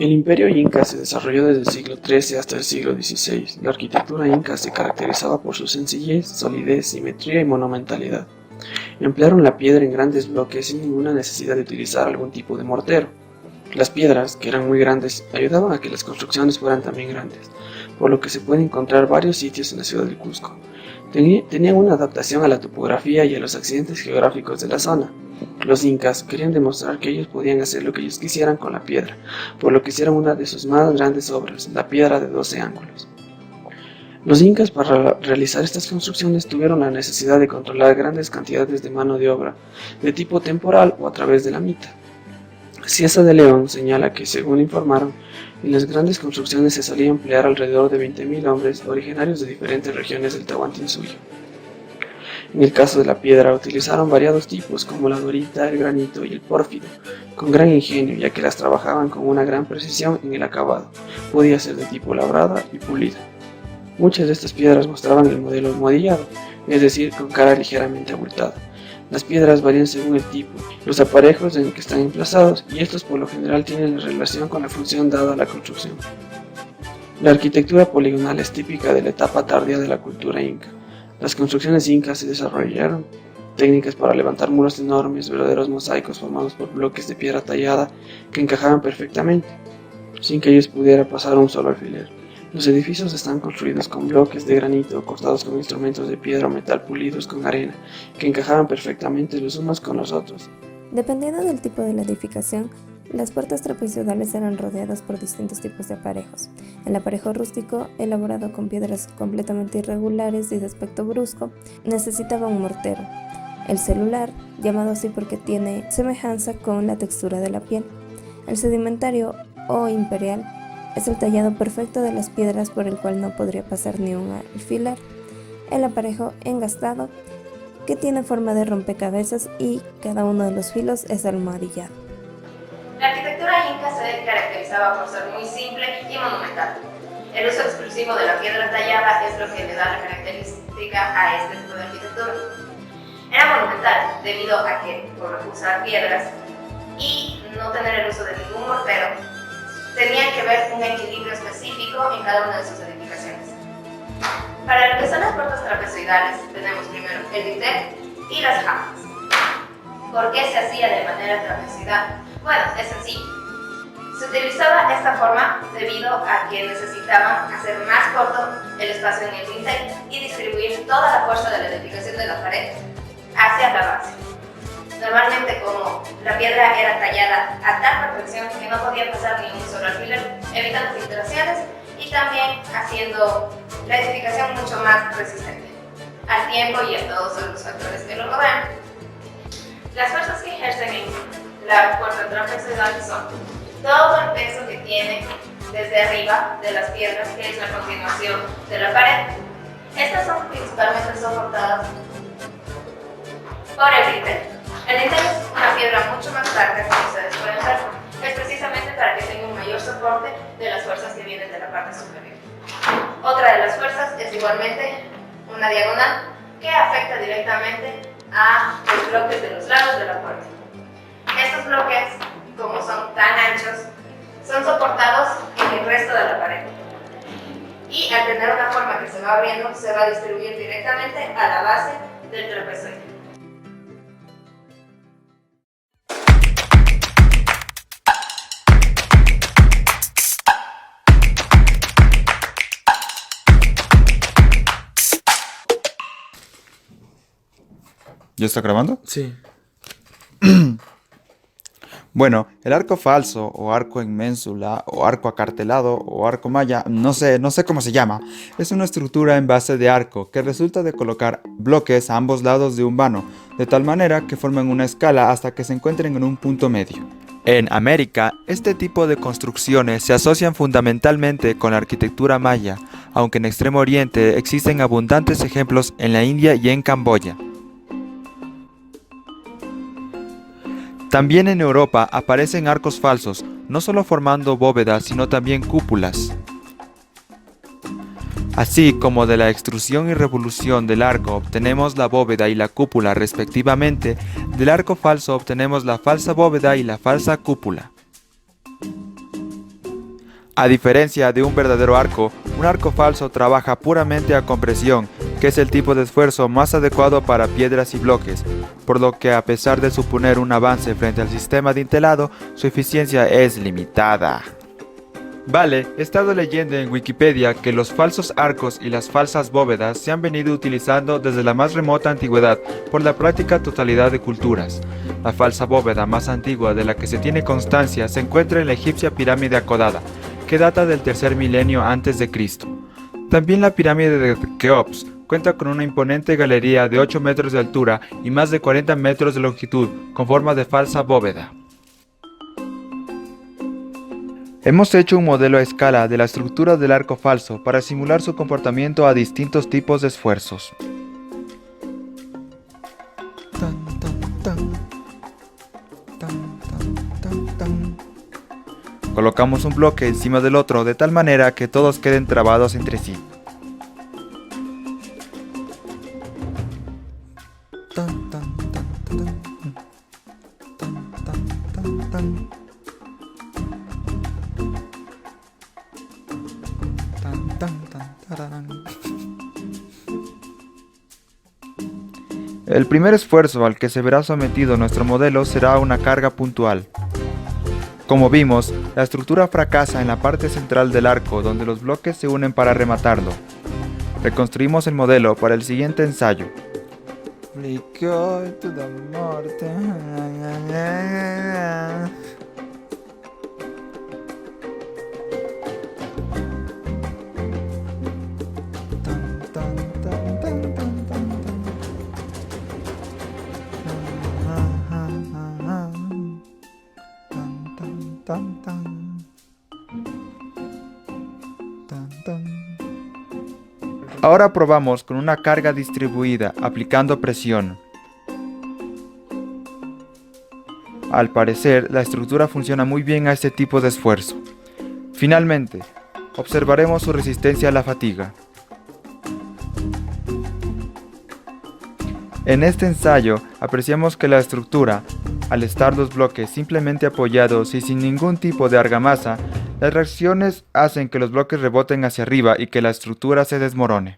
El imperio inca se desarrolló desde el siglo XIII hasta el siglo XVI. La arquitectura inca se caracterizaba por su sencillez, solidez, simetría y monumentalidad. Emplearon la piedra en grandes bloques sin ninguna necesidad de utilizar algún tipo de mortero. Las piedras, que eran muy grandes, ayudaban a que las construcciones fueran también grandes, por lo que se pueden encontrar varios sitios en la ciudad del Cusco. Tenían una adaptación a la topografía y a los accidentes geográficos de la zona. Los incas querían demostrar que ellos podían hacer lo que ellos quisieran con la piedra, por lo que hicieron una de sus más grandes obras, la piedra de 12 ángulos. Los incas, para realizar estas construcciones, tuvieron la necesidad de controlar grandes cantidades de mano de obra, de tipo temporal o a través de la mita. Cieza de León señala que, según informaron, en las grandes construcciones se solía emplear alrededor de 20.000 hombres originarios de diferentes regiones del Tahuantinsuyo. En el caso de la piedra, utilizaron variados tipos como la dorita, el granito y el pórfido, con gran ingenio, ya que las trabajaban con una gran precisión en el acabado. Podía ser de tipo labrada y pulida. Muchas de estas piedras mostraban el modelo almohadillado, es decir, con cara ligeramente abultada. Las piedras varían según el tipo, los aparejos en que están emplazados, y estos por lo general tienen relación con la función dada a la construcción. La arquitectura poligonal es típica de la etapa tardía de la cultura inca. Las construcciones incas se desarrollaron técnicas para levantar muros enormes, verdaderos mosaicos formados por bloques de piedra tallada que encajaban perfectamente, sin que ellos pudiera pasar un solo alfiler. Los edificios están construidos con bloques de granito cortados con instrumentos de piedra o metal pulidos con arena, que encajaban perfectamente los unos con los otros. Dependiendo del tipo de la edificación, las puertas trapezoidales eran rodeadas por distintos tipos de aparejos. El aparejo rústico, elaborado con piedras completamente irregulares y de aspecto brusco, necesitaba un mortero. El celular, llamado así porque tiene semejanza con la textura de la piel. El sedimentario o imperial es el tallado perfecto de las piedras por el cual no podría pasar ni un alfiler. El aparejo engastado, que tiene forma de rompecabezas y cada uno de los filos es almohadillado. La arquitectura inca se caracterizaba por ser muy simple y monumental. El uso exclusivo de la piedra tallada es lo que le da la característica a este tipo de arquitectura. Era monumental debido a que, por usar piedras y no tener el uso de ningún mortero, tenía que ver un equilibrio específico en cada una de sus edificaciones. Para lo que son las puertas trapezoidales, tenemos primero el dintel y las jambas. ¿Por qué se hacía de manera trapezoidal? Bueno, es sencillo. Se utilizaba esta forma debido a que necesitaban hacer más corto el espacio en el dintel y distribuir toda la fuerza de la edificación de la pared hacia la base. Normalmente, como la piedra era tallada a tal perfección que no podía pasar ni un solo alfiler, evitando filtraciones y también haciendo la edificación mucho más resistente al tiempo y a todos los factores que lo rodean. Las fuerzas que ejercen en la puerta trapezoidal son todo el peso que tiene desde arriba de las piedras, que es la continuación de la pared. Estas son principalmente soportadas por el dintel. El dintel es una piedra mucho más larga, como ustedes pueden ver, es precisamente para que tenga un mayor soporte de las fuerzas que vienen de la parte superior. Otra de las fuerzas es igualmente una diagonal que afecta directamente a los bloques de los lados de la puerta. Estos bloques, como son tan anchos, son soportados en el resto de la pared. Y al tener una forma que se va abriendo, se va a distribuir directamente a la base del trapezoide. ¿Ya está grabando? Sí. Bueno, el arco falso o arco en ménsula o arco acartelado o arco maya, no sé cómo se llama, es una estructura en base de arco que resulta de colocar bloques a ambos lados de un vano, de tal manera que forman una escala hasta que se encuentren en un punto medio. En América, este tipo de construcciones se asocian fundamentalmente con la arquitectura maya, aunque en Extremo Oriente existen abundantes ejemplos en la India y en Camboya. También en Europa aparecen arcos falsos, no solo formando bóvedas, sino también cúpulas. Así como de la extrusión y revolución del arco obtenemos la bóveda y la cúpula respectivamente, del arco falso obtenemos la falsa bóveda y la falsa cúpula. A diferencia de un verdadero arco, un arco falso trabaja puramente a compresión, que es el tipo de esfuerzo más adecuado para piedras y bloques, por lo que a pesar de suponer un avance frente al sistema dintelado, su eficiencia es limitada. Vale, he estado leyendo en Wikipedia que los falsos arcos y las falsas bóvedas se han venido utilizando desde la más remota antigüedad por la práctica totalidad de culturas. La falsa bóveda más antigua de la que se tiene constancia se encuentra en la egipcia pirámide acodada, que data del tercer milenio antes de Cristo. También la pirámide de Keops cuenta con una imponente galería de 8 metros de altura y más de 40 metros de longitud, con forma de falsa bóveda. Hemos hecho un modelo a escala de la estructura del arco falso para simular su comportamiento a distintos tipos de esfuerzos. Colocamos un bloque encima del otro de tal manera que todos queden trabados entre sí. El primer esfuerzo al que se verá sometido nuestro modelo será una carga puntual. Como vimos, la estructura fracasa en la parte central del arco donde los bloques se unen para rematarlo. Reconstruimos el modelo para el siguiente ensayo. Ahora probamos con una carga distribuida, aplicando presión. Al parecer, la estructura funciona muy bien a este tipo de esfuerzo. Finalmente, observaremos su resistencia a la fatiga. En este ensayo, apreciamos que la estructura, al estar los bloques simplemente apoyados y sin ningún tipo de argamasa, las reacciones hacen que los bloques reboten hacia arriba y que la estructura se desmorone.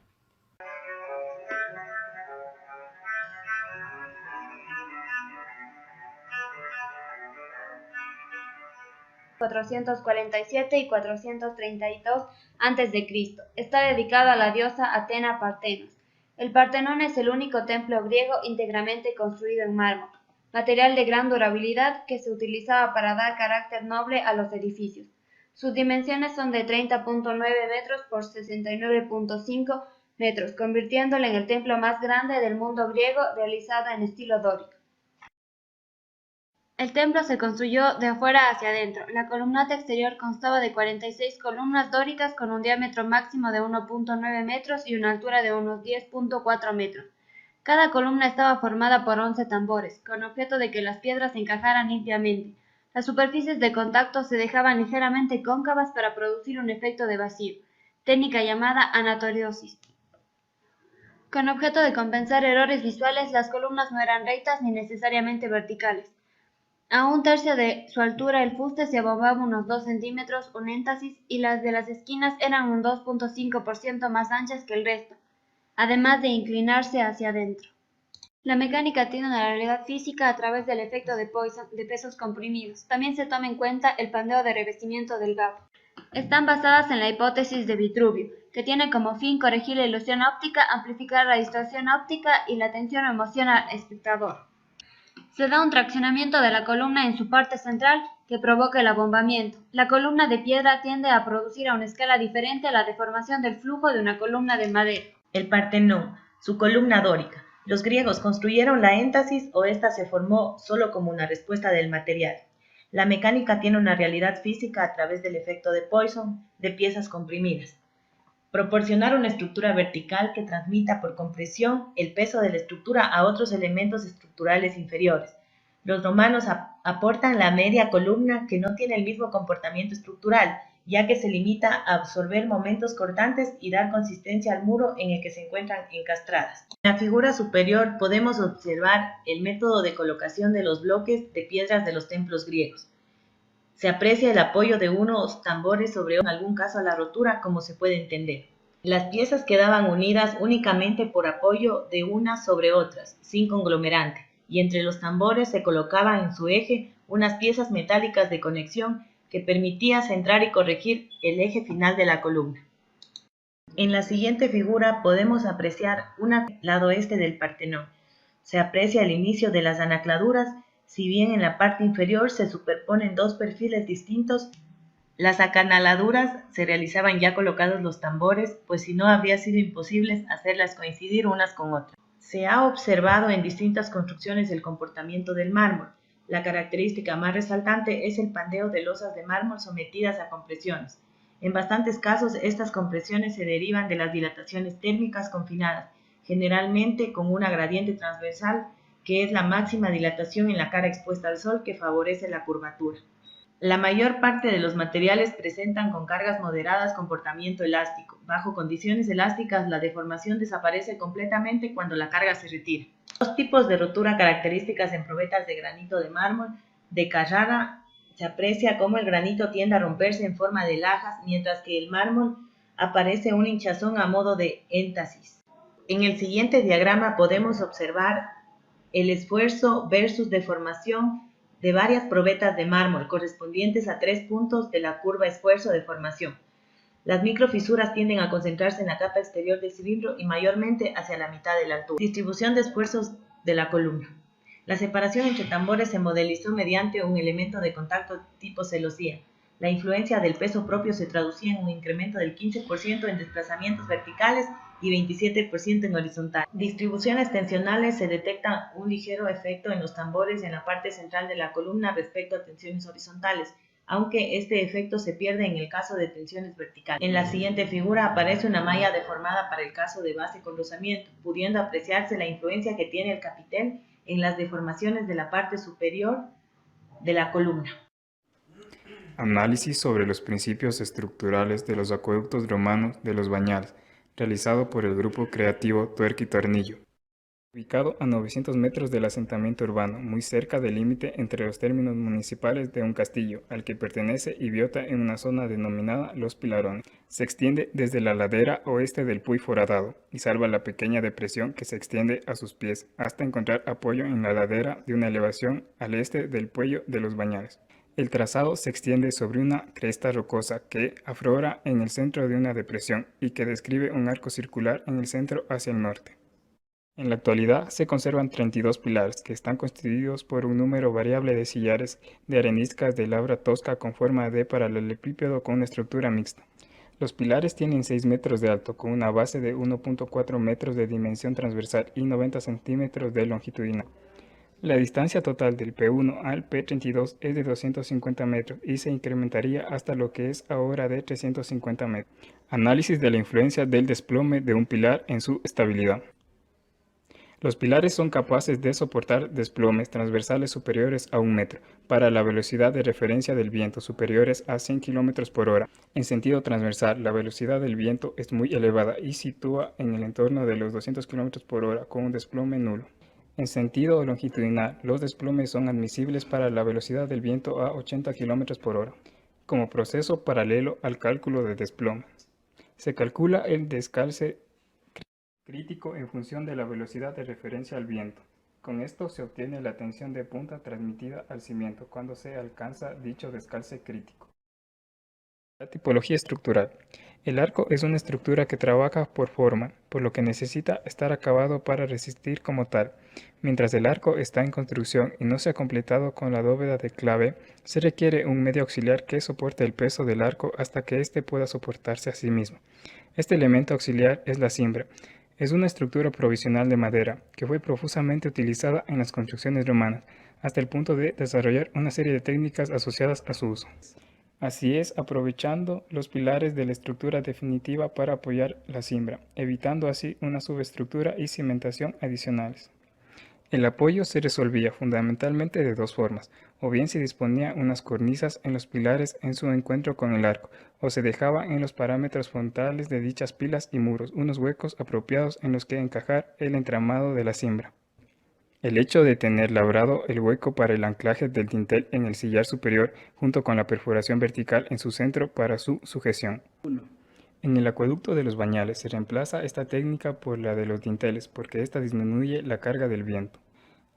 ...447 y 432 a.C. Está dedicado a la diosa Atena Partenos. El Partenón es el único templo griego íntegramente construido en mármol, material de gran durabilidad que se utilizaba para dar carácter noble a los edificios. Sus dimensiones son de 30.9 metros por 69.5 metros, convirtiéndolo en el templo más grande del mundo griego realizado en estilo dórico. El templo se construyó de afuera hacia adentro. La columnata exterior constaba de 46 columnas dóricas con un diámetro máximo de 1.9 metros y una altura de unos 10.4 metros. Cada columna estaba formada por 11 tambores, con objeto de que las piedras encajaran limpiamente. Las superficies de contacto se dejaban ligeramente cóncavas para producir un efecto de vacío, técnica llamada anatoriosis. Con objeto de compensar errores visuales, las columnas no eran rectas ni necesariamente verticales. A un tercio de su altura el fuste se abombaba unos 2 centímetros, un énfasis, y las de las esquinas eran un 2.5% más anchas que el resto, además de inclinarse hacia adentro. La mecánica tiene una realidad física a través del efecto de Poisson de pesos comprimidos. También se toma en cuenta el pandeo de revestimiento delgado. Están basadas en la hipótesis de Vitruvio, que tiene como fin corregir la ilusión óptica, amplificar la distorsión óptica y la tensión o emoción al espectador. Se da un traccionamiento de la columna en su parte central que provoca el abombamiento. La columna de piedra tiende a producir a una escala diferente a la deformación del flujo de una columna de madera. El Partenón, su columna dórica. Los griegos construyeron la énfasis o ésta se formó solo como una respuesta del material. La mecánica tiene una realidad física a través del efecto de Poisson de piezas comprimidas. Proporcionar una estructura vertical que transmita por compresión el peso de la estructura a otros elementos estructurales inferiores. Los romanos aportan la media columna que no tiene el mismo comportamiento estructural, ya que se limita a absorber momentos cortantes y dar consistencia al muro en el que se encuentran encastradas. En la figura superior podemos observar el método de colocación de los bloques de piedras de los templos griegos. Se aprecia el apoyo de unos tambores sobre en algún caso a la rotura, como se puede entender. Las piezas quedaban unidas únicamente por apoyo de unas sobre otras, sin conglomerante, y entre los tambores se colocaban en su eje unas piezas metálicas de conexión que permitía centrar y corregir el eje final de la columna. En la siguiente figura podemos apreciar un lado este del Partenón. Se aprecia el inicio de las ancladuras, si bien en la parte inferior se superponen dos perfiles distintos. Las acanaladuras se realizaban ya colocados los tambores, pues si no habría sido imposible hacerlas coincidir unas con otras. Se ha observado en distintas construcciones el comportamiento del mármol. La característica más resaltante es el pandeo de losas de mármol sometidas a compresiones. En bastantes casos estas compresiones se derivan de las dilataciones térmicas confinadas, generalmente con una gradiente transversal, que es la máxima dilatación en la cara expuesta al sol que favorece la curvatura. La mayor parte de los materiales presentan con cargas moderadas comportamiento elástico. Bajo condiciones elásticas, la deformación desaparece completamente cuando la carga se retira. Dos tipos de rotura características en probetas de granito de mármol de Carrara. Se aprecia cómo el granito tiende a romperse en forma de lajas, mientras que el mármol aparece un hinchazón a modo de éntasis. En el siguiente diagrama podemos observar el esfuerzo versus deformación de varias probetas de mármol correspondientes a 3 puntos de la curva esfuerzo-deformación. Las microfisuras tienden a concentrarse en la capa exterior del cilindro y mayormente hacia la mitad de la altura. Distribución de esfuerzos de la columna. La separación entre tambores se modelizó mediante un elemento de contacto tipo celosía. La influencia del peso propio se traducía en un incremento del 15% en desplazamientos verticales y 27% en horizontal. Distribuciones tensionales: se detecta un ligero efecto en los tambores en la parte central de la columna respecto a tensiones horizontales, aunque este efecto se pierde en el caso de tensiones verticales. En la siguiente figura aparece una malla deformada para el caso de base con rozamiento, pudiendo apreciarse la influencia que tiene el capitel en las deformaciones de la parte superior de la columna. Análisis sobre los principios estructurales de los acueductos romanos de los Bañales, realizado por el grupo creativo Tuerca y Tornillo. Ubicado a 900 metros del asentamiento urbano, muy cerca del límite entre los términos municipales de un castillo, al que pertenece y biota en una zona denominada Los Pilarones. Se extiende desde la ladera oeste del Puy Foradado y salva la pequeña depresión que se extiende a sus pies, hasta encontrar apoyo en la ladera de una elevación al este del Puello de los Bañales. El trazado se extiende sobre una cresta rocosa que aflora en el centro de una depresión y que describe un arco circular en el centro hacia el norte. En la actualidad se conservan 32 pilares que están constituidos por un número variable de sillares de areniscas de labra tosca con forma de paralelepípedo con una estructura mixta. Los pilares tienen 6 metros de alto con una base de 1.4 metros de dimensión transversal y 90 centímetros de longitudinal. La distancia total del P1 al P32 es de 250 metros y se incrementaría hasta lo que es ahora de 350 metros. Análisis de la influencia del desplome de un pilar en su estabilidad. Los pilares son capaces de soportar desplomes transversales superiores a 1 metro para la velocidad de referencia del viento superiores a 100 km por hora. En sentido transversal, la velocidad del viento es muy elevada y sitúa en el entorno de los 200 km por hora con un desplome nulo. En sentido longitudinal, los desplomes son admisibles para la velocidad del viento a 80 km por hora, como proceso paralelo al cálculo de desplome. Se calcula el descalce crítico en función de la velocidad de referencia al viento. Con esto se obtiene la tensión de punta transmitida al cimiento cuando se alcanza dicho descalce crítico. La tipología estructural. El arco es una estructura que trabaja por forma, por lo que necesita estar acabado para resistir como tal. Mientras el arco está en construcción y no se ha completado con la bóveda de clave, se requiere un medio auxiliar que soporte el peso del arco hasta que éste pueda soportarse a sí mismo. Este elemento auxiliar es la cimbra. Es una estructura provisional de madera que fue profusamente utilizada en las construcciones romanas, hasta el punto de desarrollar una serie de técnicas asociadas a su uso. Así es, aprovechando los pilares de la estructura definitiva para apoyar la cimbra, evitando así una subestructura y cimentación adicionales. El apoyo se resolvía fundamentalmente de dos formas, o bien se disponía unas cornisas en los pilares en su encuentro con el arco, o se dejaba en los parámetros frontales de dichas pilas y muros unos huecos apropiados en los que encajar el entramado de la cimbra. El hecho de tener labrado el hueco para el anclaje del dintel en el sillar superior junto con la perforación vertical en su centro para su sujeción. En el acueducto de los bañales se reemplaza esta técnica por la de los dinteles porque esta disminuye la carga del viento.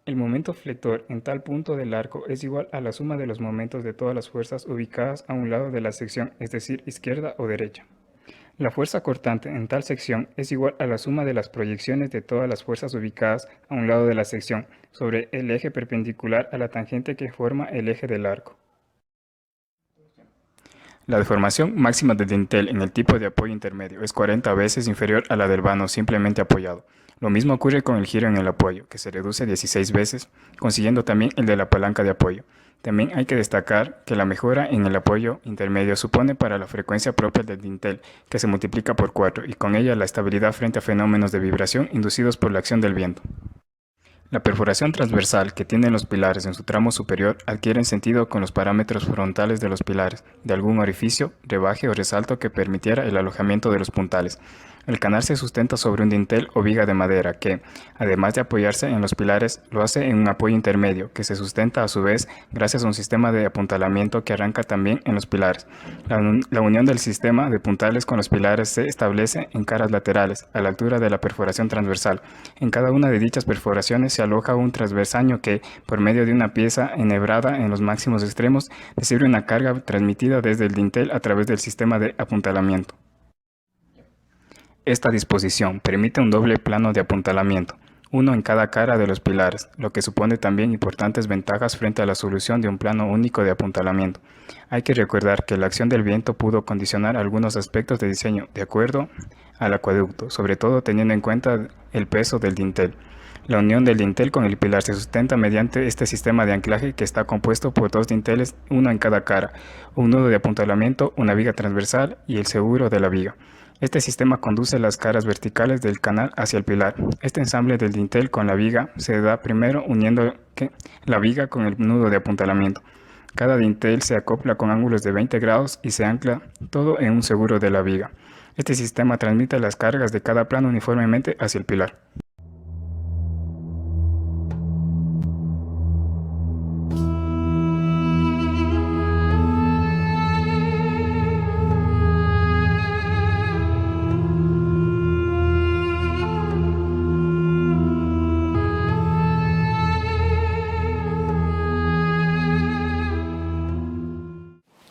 El momento flector en tal punto del arco es igual a la suma de los momentos de todas las fuerzas ubicadas a un lado de la sección, es decir, izquierda o derecha. La fuerza cortante en tal sección es igual a la suma de las proyecciones de todas las fuerzas ubicadas a un lado de la sección sobre el eje perpendicular a la tangente que forma el eje del arco. La deformación máxima del dintel en el tipo de apoyo intermedio es 40 veces inferior a la del vano simplemente apoyado. Lo mismo ocurre con el giro en el apoyo, que se reduce 16 veces, consiguiendo también el de la palanca de apoyo. También hay que destacar que la mejora en el apoyo intermedio supone para la frecuencia propia del dintel, que se multiplica por 4, y con ella la estabilidad frente a fenómenos de vibración inducidos por la acción del viento. La perforación transversal que tienen los pilares en su tramo superior adquiere sentido con los parámetros frontales de los pilares, de algún orificio, rebaje o resalto que permitiera el alojamiento de los puntales. El canal se sustenta sobre un dintel o viga de madera que, además de apoyarse en los pilares, lo hace en un apoyo intermedio que se sustenta a su vez gracias a un sistema de apuntalamiento que arranca también en los pilares. La unión del sistema de puntales con los pilares se establece en caras laterales, a la altura de la perforación transversal. En cada una de dichas perforaciones se aloja un transversaño que, por medio de una pieza enhebrada en los máximos extremos, recibe una carga transmitida desde el dintel a través del sistema de apuntalamiento. Esta disposición permite un doble plano de apuntalamiento, uno en cada cara de los pilares, lo que supone también importantes ventajas frente a la solución de un plano único de apuntalamiento. Hay que recordar que la acción del viento pudo condicionar algunos aspectos de diseño de acuerdo al acueducto, sobre todo teniendo en cuenta el peso del dintel. La unión del dintel con el pilar se sustenta mediante este sistema de anclaje que está compuesto por dos dinteles, uno en cada cara, un nudo de apuntalamiento, una viga transversal y el seguro de la viga. Este sistema conduce las caras verticales del canal hacia el pilar. Este ensamble del dintel con la viga se da primero uniendo la viga con el nudo de apuntalamiento. Cada dintel se acopla con ángulos de 20 grados y se ancla todo en un seguro de la viga. Este sistema transmite las cargas de cada plano uniformemente hacia el pilar.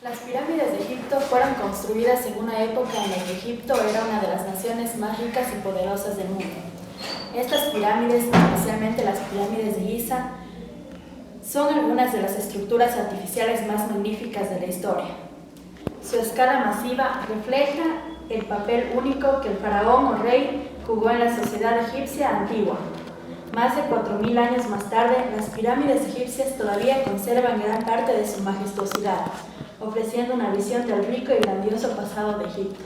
Las pirámides de Egipto fueron construidas en una época en la que Egipto era una de las naciones más ricas y poderosas del mundo. Estas pirámides, especialmente las pirámides de Giza, son algunas de las estructuras artificiales más magníficas de la historia. Su escala masiva refleja el papel único que el faraón o rey jugó en la sociedad egipcia antigua. Más de 4.000 años más tarde, las pirámides egipcias todavía conservan gran parte de su majestuosidad, ofreciendo una visión del rico y grandioso pasado de Egipto.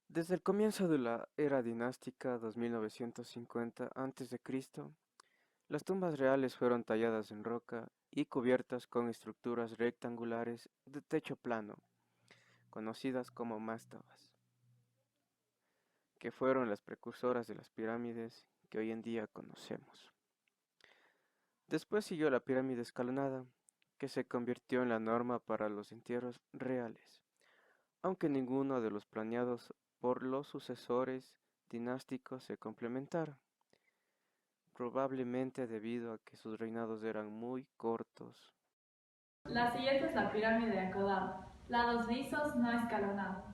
Desde el comienzo de la era dinástica 2950 a.C., las tumbas reales fueron talladas en roca y cubiertas con estructuras rectangulares de techo plano, conocidas como mastabas, que fueron las precursoras de las pirámides que hoy en día conocemos. Después siguió la pirámide escalonada, que se convirtió en la norma para los entierros reales, aunque ninguno de los planeados por los sucesores dinásticos se complementaron, probablemente debido a que sus reinados eran muy cortos. La siguiente es la pirámide de Akodama, lados lisos no escalonados.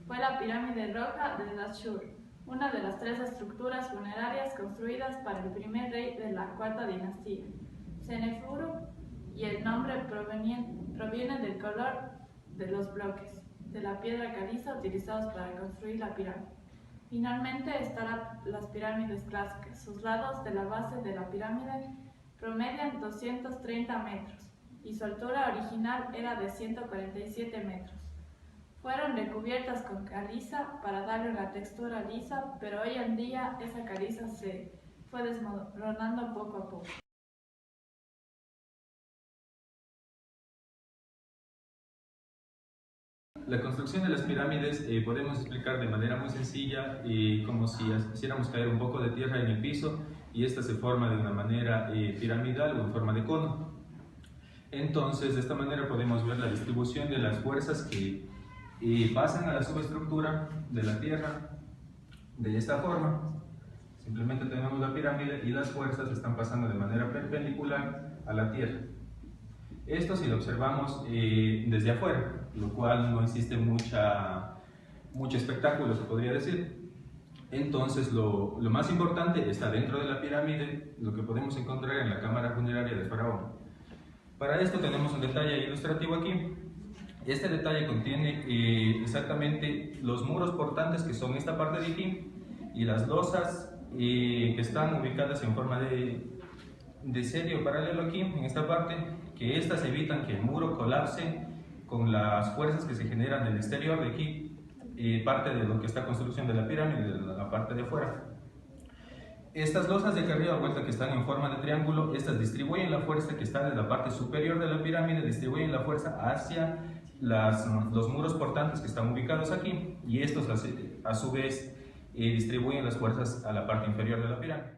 Fue la pirámide roja de Dashur, una de las 3 estructuras funerarias construidas para el primer rey de la cuarta dinastía, Senefuru, y el nombre proviene del color de los bloques de la piedra caliza utilizados para construir la pirámide. Finalmente están las pirámides clásicas. Sus lados de la base de la pirámide promedian 230 metros y su altura original era de 147 metros. Fueron recubiertas con caliza para darle una textura lisa, pero hoy en día esa caliza se fue desmoronando poco a poco. La construcción de las pirámides podemos explicar de manera muy sencilla, como si hiciéramos caer un poco de tierra en el piso y esta se forma de una manera piramidal o en forma de cono. Entonces, de esta manera podemos ver la distribución de las fuerzas que pasan a la subestructura de la tierra de esta forma. Simplemente tenemos la pirámide y las fuerzas están pasando de manera perpendicular a la tierra. Esto si lo observamos desde afuera, lo cual no existe mucho espectáculo, se podría decir. Entonces lo más importante está dentro de la pirámide, lo que podemos encontrar en la cámara funeraria de Faraón. Para esto tenemos un detalle ilustrativo aquí. Este detalle contiene exactamente los muros portantes, que son esta parte de aquí, y las losas que están ubicadas en forma de serie o paralelo aquí, en esta parte, que estas evitan que el muro colapse con las fuerzas que se generan del exterior de aquí, parte de lo que está construcción de la pirámide, de la parte de afuera. Estas losas de acá arriba, vuelta, que están en forma de triángulo, estas distribuyen la fuerza que está de la parte superior de la pirámide, distribuyen la fuerza hacia los muros portantes que están ubicados aquí, y estos a su vez distribuyen las fuerzas a la parte inferior de la pirámide.